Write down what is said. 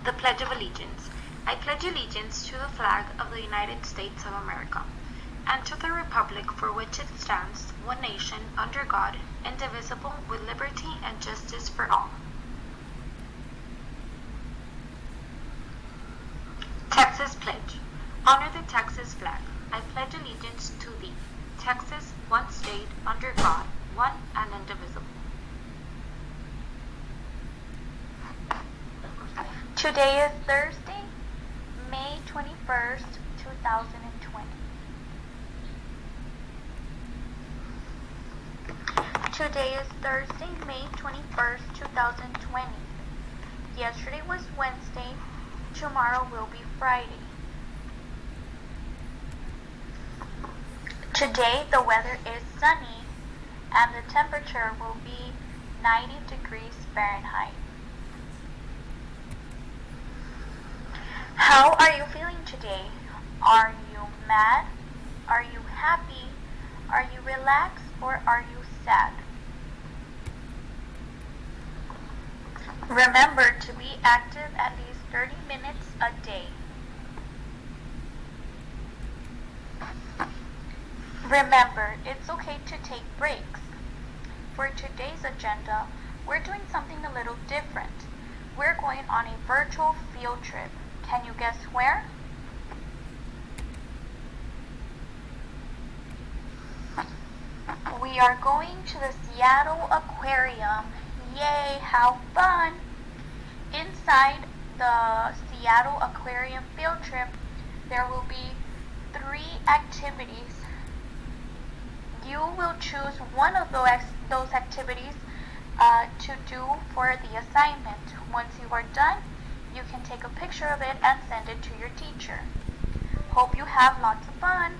The Pledge of Allegiance. I pledge allegiance to the flag of the United States of America, and to the republic for which it stands, one nation, under God, indivisible, with liberty and justice for all. Texas Pledge. Honor the Texas flag. I pledge allegiance to thee, Texas, one state, under God, one and indivisible. Today is Thursday, May 21st, 2020. Today is Thursday, May 21st, 2020. Yesterday was Wednesday. Tomorrow will be Friday. Today the weather is sunny and the temperature will be 90 degrees Fahrenheit. How are you feeling today? Are you mad? Are you happy? Are you relaxed or are you sad? Remember to be active at least 30 minutes a day. Remember, it's okay to take breaks. For today's agenda, we're doing something a little different. We're going on a virtual field trip. Can you guess where? We are going to the Seattle Aquarium. Yay, how fun! Inside the Seattle Aquarium field trip, there will be 3 activities. You will choose one of those activities to do for the assignment. Once you are done, you can take a picture of it and send it to your teacher. Hope you have lots of fun.